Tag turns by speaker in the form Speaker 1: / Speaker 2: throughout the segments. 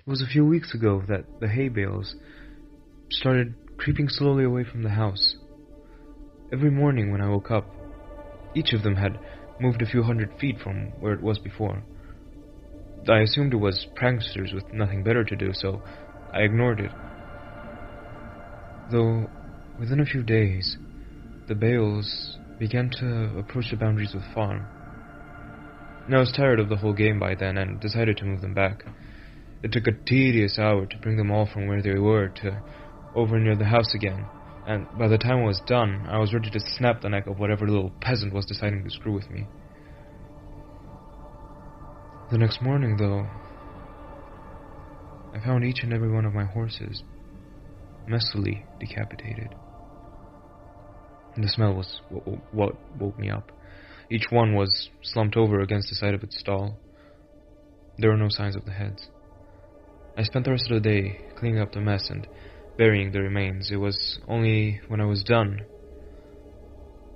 Speaker 1: It was a few weeks ago that the hay bales started creeping slowly away from the house. Every morning when I woke up, each of them had moved a few 100 feet from where it was before. I assumed it was pranksters with nothing better to do, so I ignored it. Though, within a few days, the bales began to approach the boundaries of the farm. I was tired of the whole game by then and decided to move them back. It took a tedious hour to bring them all from where they were to over near the house again, and by the time I was done, I was ready to snap the neck of whatever little peasant was deciding to screw with me. The next morning, though, I found each and every one of my horses messily decapitated. And the smell was what woke me up. Each one was slumped over against the side of its stall. There were no signs of the heads. I spent the rest of the day cleaning up the mess and burying the remains. It was only when I was done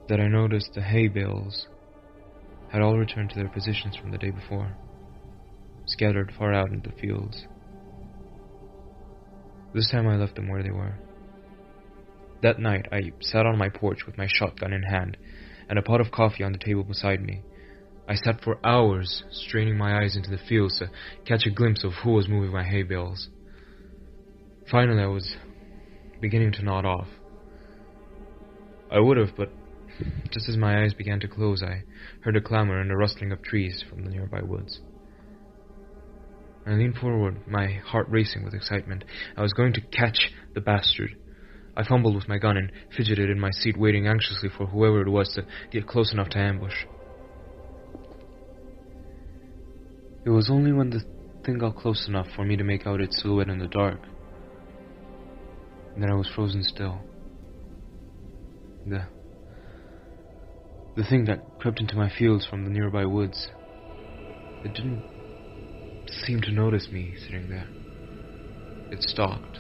Speaker 1: that I noticed the hay bales had all returned to their positions from the day before, scattered far out into the fields. This time I left them where they were. That night I sat on my porch with my shotgun in hand and a pot of coffee on the table beside me. I sat for hours, straining my eyes into the fields to catch a glimpse of who was moving my hay bales. Finally, I was beginning to nod off. I would have, but just as my eyes began to close, I heard a clamor and a rustling of trees from the nearby woods. I leaned forward, my heart racing with excitement. I was going to catch the bastard. I fumbled with my gun and fidgeted in my seat, waiting anxiously for whoever it was to get close enough to ambush. It was only when the thing got close enough for me to make out its silhouette in the dark that I was frozen still. The thing that crept into my fields from the nearby woods, it didn't seem to notice me sitting there. It stalked,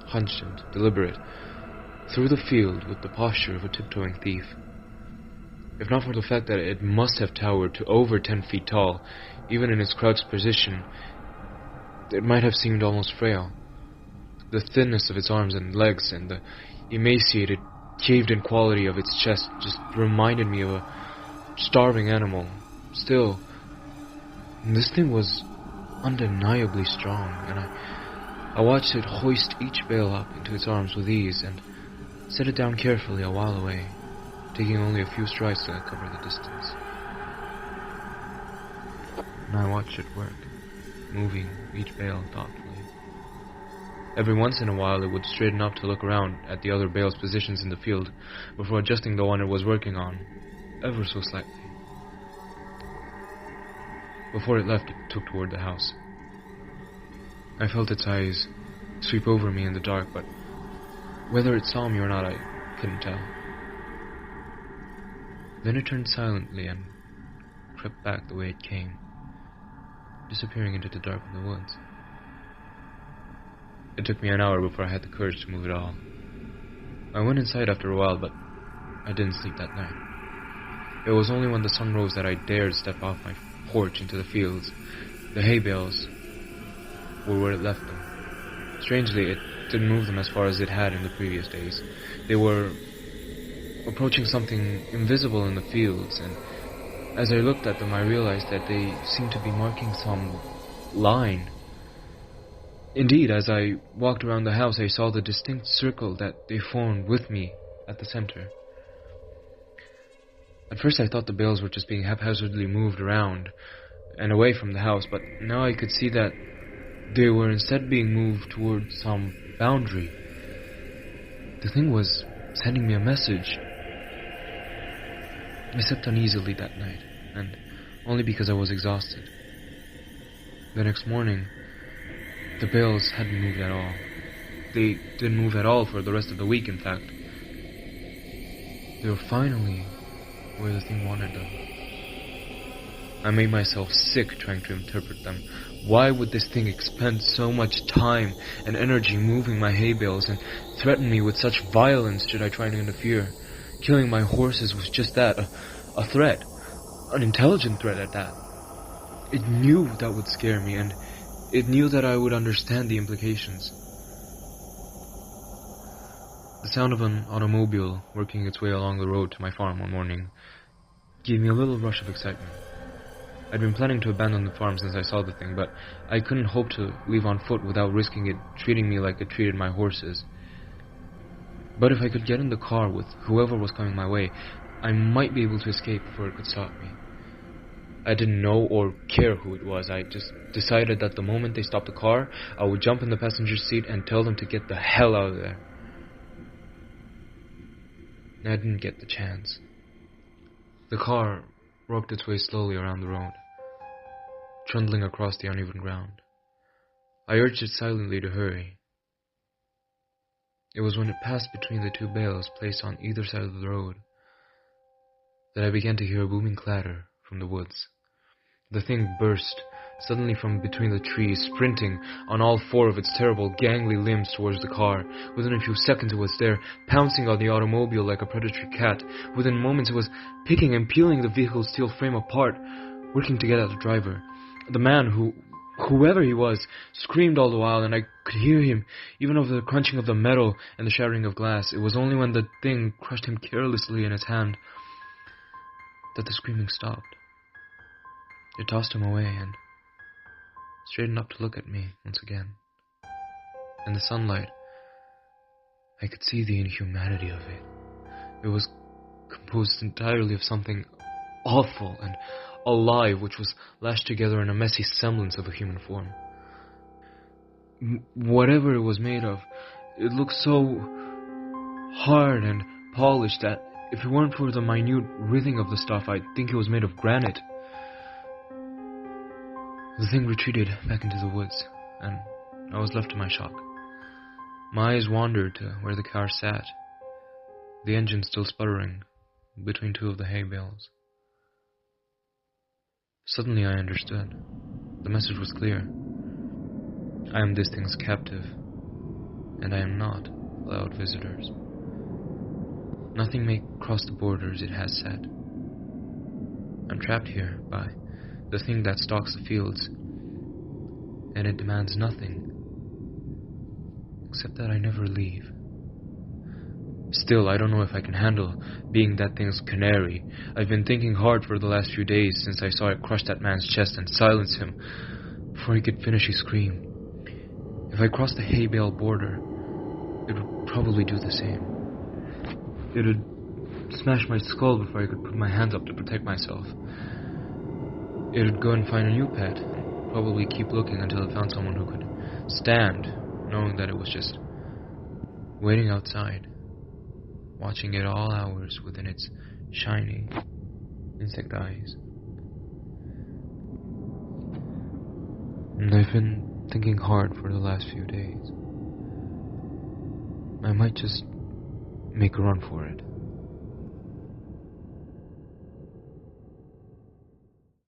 Speaker 1: hunched and deliberate, through the field with the posture of a tiptoeing thief. If not for the fact that it must have towered to over 10 feet tall, even in its crouched position, it might have seemed almost frail. The thinness of its arms and legs and the emaciated, caved-in quality of its chest just reminded me of a starving animal. Still, this thing was undeniably strong, and I watched it hoist each bale up into its arms with ease and set it down carefully a while away, taking only a few strides to cover the distance. And I watched it work, moving each bale thoughtfully. Every once in a while it would straighten up to look around at the other bale's positions in the field before adjusting the one it was working on, ever so slightly. Before it left, it took toward the house. I felt its eyes sweep over me in the dark, but whether it saw me or not, I couldn't tell. Then it turned silently and crept back the way it came, disappearing into the dark of the woods. It took me an hour before I had the courage to move at all. I went inside after a while, but I didn't sleep that night. It was only when the sun rose that I dared step off my porch into the fields. The hay bales were where it left them. Strangely, it didn't move them as far as it had in the previous days. They were approaching something invisible in the fields, and as I looked at them, I realized that they seemed to be marking some line. Indeed, as I walked around the house, I saw the distinct circle that they formed with me at the center. At first I thought the bales were just being haphazardly moved around and away from the house, but now I could see that they were instead being moved towards some boundary. The thing was sending me a message. I slept uneasily that night, and only because I was exhausted. The next morning, the bales hadn't moved at all. They didn't move at all for the rest of the week, in fact. They were finally where the thing wanted them. I made myself sick trying to interpret them. Why would this thing expend so much time and energy moving my hay bales and threaten me with such violence should I try to interfere? Killing my horses was just that, a threat. An intelligent threat at that. It knew that would scare me, and It knew that I would understand the implications. The sound of an automobile working its way along the road to my farm one morning gave me a little rush of excitement. I'd been planning to abandon the farm since I saw the thing, but I couldn't hope to leave on foot without risking it treating me like it treated my horses. But if I could get in the car with whoever was coming my way, I might be able to escape before it could stop me. I didn't know or care who it was. I just decided that the moment they stopped the car, I would jump in the passenger seat and tell them to get the hell out of there. I didn't get the chance. The car worked its way slowly around the road, trundling across the uneven ground. I urged it silently to hurry. It was when it passed between the two bales placed on either side of the road that I began to hear a booming clatter from the woods. The thing burst suddenly from between the trees, sprinting on all four of its terrible, gangly limbs towards the car. Within a few seconds it was there, pouncing on the automobile like a predatory cat. Within moments it was picking and peeling the vehicle's steel frame apart, working to get at the driver. The man, whoever he was, screamed all the while, and I could hear him, even over the crunching of the metal and the shattering of glass. It was only when the thing crushed him carelessly in its hand that the screaming stopped. It tossed him away and straightened up to look at me once again. In the sunlight, I could see the inhumanity of it. It was composed entirely of something awful and alive, which was lashed together in a messy semblance of a human form. Whatever it was made of, it looked so hard and polished that if it weren't for the minute writhing of the stuff, I'd think it was made of granite. The thing retreated back into the woods, and I was left to my shock. My eyes wandered to where the car sat, the engine still sputtering between two of the hay bales. Suddenly I understood. The message was clear. I am this thing's captive, and I am not allowed visitors. Nothing may cross the borders it has set. I'm trapped here by the thing that stalks the fields, and it demands nothing except that I never leave. Still, I don't know if I can handle being that thing's canary. I've been thinking hard for the last few days since I saw it crush that man's chest and silence him before he could finish his scream. If I crossed the hay bale border, it would probably do the same. It would smash my skull before I could put my hands up to protect myself. It would go and find a new pet, and probably keep looking until it found someone who could stand, knowing that it was just waiting outside, watching it all hours within its shiny insect eyes. And I've been thinking hard for the last few days. I might just make a run for it.